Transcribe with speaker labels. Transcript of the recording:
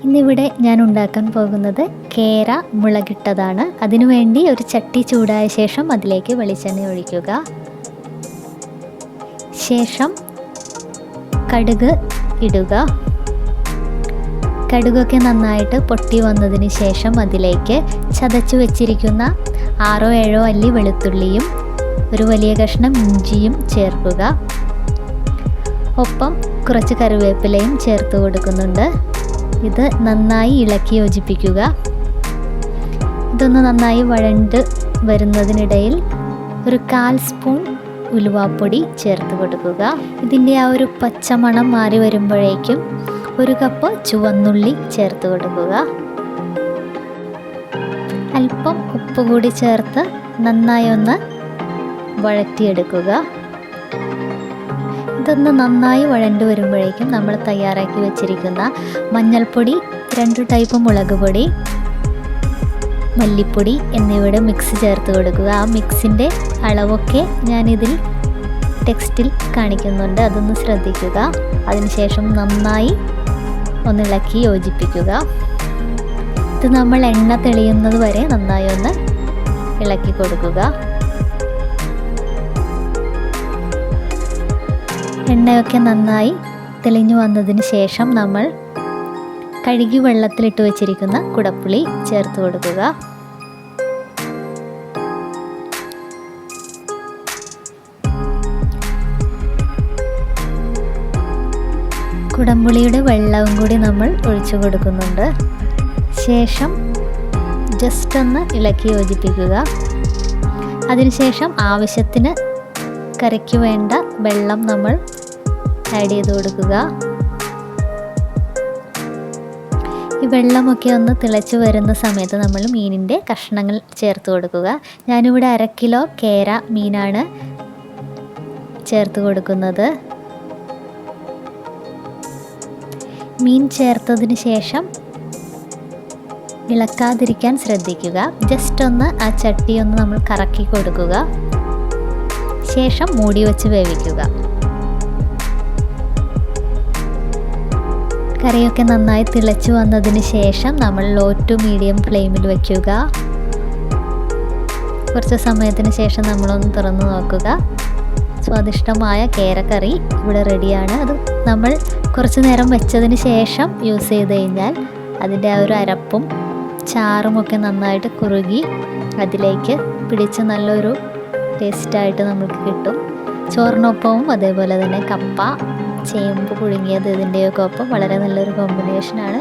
Speaker 1: ഇന്നിവിടെ ഞാൻ ഉണ്ടാക്കാൻ പോകുന്നത് കേര മുളകിട്ടതാണ്. അതിനുവേണ്ടി ഒരു ചട്ടി ചൂടായ ശേഷം അതിലേക്ക് വെളിച്ചെണ്ണ ഒഴിക്കുക. ശേഷം കടുക് ഇടുക. കടുകൊക്കെ നന്നായിട്ട് പൊട്ടി വന്നതിന് ശേഷം അതിലേക്ക് ചതച്ചു വെച്ചിരിക്കുന്ന 6-7 അല്ലി വെളുത്തുള്ളിയും ഒരു വലിയ കഷ്ണം ഇഞ്ചിയും ചേർക്കുക. ഒപ്പം കുറച്ച് കറിവേപ്പിലയും ചേർത്ത് കൊടുക്കുന്നുണ്ട്. ഇത് നന്നായി ഇളക്കി യോജിപ്പിക്കുക. ഇതൊന്ന് നന്നായി വഴണ്ട് വരുന്നതിനിടയിൽ ഒരു 1/4 സ്പൂൺ ഉലുവാപ്പൊടി ചേർത്ത് കൊടുക്കുക. ഇതിൻ്റെ ആ ഒരു പച്ചമണം മാറി വരുമ്പോഴേക്കും 1 കപ്പ് ചുവന്നുള്ളി ചേർത്ത് കൊടുക്കുക. അല്പം ഉപ്പ് കൂടി ചേർത്ത് നന്നായി ഒന്ന് വഴറ്റിയെടുക്കുക. ഇതൊന്ന് നന്നായി വഴണ്ട് വരുമ്പോഴേക്കും നമ്മൾ തയ്യാറാക്കി വെച്ചിരിക്കുന്ന മഞ്ഞൾപ്പൊടി, 2 ടൈപ്പ് മുളക് പൊടി, മല്ലിപ്പൊടി എന്നിവയുടെ മിക്സ് ചേർത്ത് കൊടുക്കുക. ആ മിക്സിൻ്റെ അളവൊക്കെ ഞാനിതിൽ ടെക്സ്റ്റിൽ കാണിക്കുന്നുണ്ട്, അതൊന്ന് ശ്രദ്ധിക്കുക. അതിനുശേഷം നന്നായി ഒന്ന് ഇളക്കി യോജിപ്പിക്കുക. ഇത് നമ്മൾ എണ്ണ തെളിയുന്നത് വരെ നന്നായി ഒന്ന് ഇളക്കി കൊടുക്കുക. എണ്ണയൊക്കെ നന്നായി തെളിഞ്ഞു വന്നതിന് ശേഷം നമ്മൾ കഴുകി വെള്ളത്തിലിട്ട് വെച്ചിരിക്കുന്ന കുടപ്പുളി ചേർത്ത് കൊടുക്കുക. കുടംപുളിയുടെ വെള്ളവും കൂടി നമ്മൾ ഒഴിച്ചു കൊടുക്കുന്നുണ്ട്. ശേഷം ജസ്റ്റ് ഒന്ന് ഇളക്കി യോജിപ്പിക്കുക. അതിനുശേഷം ആവശ്യത്തിന് കറിക്ക് വേണ്ട വെള്ളം നമ്മൾ ആഡ് ചെയ്ത് കൊടുക്കുക. ഈ വെള്ളമൊക്കെ ഒന്ന് തിളച്ച് വരുന്ന സമയത്ത് നമ്മൾ മീനിൻ്റെ കഷ്ണങ്ങൾ ചേർത്ത് കൊടുക്കുക. ഞാനിവിടെ 1/2 കിലോ കേര മീനാണ് ചേർത്ത് കൊടുക്കുന്നത്. മീൻ ചേർത്തതിന് ശേഷം ഇളക്കാതിരിക്കാൻ ശ്രദ്ധിക്കുക. ജസ്റ്റ് ഒന്ന് ആ ചട്ടി ഒന്ന് നമ്മൾ കറക്കി കൊടുക്കുക. ശേഷം മൂടി വെച്ച് വേവിക്കുക. കറിയൊക്കെ നന്നായി തിളച്ചു വന്നതിന് ശേഷം നമ്മൾ ലോ ടു മീഡിയം ഫ്ലെയിമിൽ വയ്ക്കുക. കുറച്ച് സമയത്തിന് ശേഷം നമ്മളൊന്ന് തുറന്ന് നോക്കുക. സ്വാദിഷ്ടമായ കേരക്കറി ഇവിടെ റെഡിയാണ്. അത് നമ്മൾ കുറച്ച് നേരം വെച്ചതിന് ശേഷം യൂസ് ചെയ്ത് കഴിഞ്ഞാൽ അതിൻ്റെ ആ ഒരു അരപ്പും ചാറുമൊക്കെ നന്നായിട്ട് കുറുകി അതിലേക്ക് പിടിച്ച് നല്ലൊരു ടേസ്റ്റായിട്ട് നമുക്ക് കിട്ടും. ചോറിനൊപ്പവും അതേപോലെ തന്നെ കപ്പ, ചേമ്പ് പുഴുങ്ങിയത് ഇതിൻ്റെയൊക്കെ ഒപ്പം വളരെ നല്ലൊരു കോമ്പിനേഷനാണ്.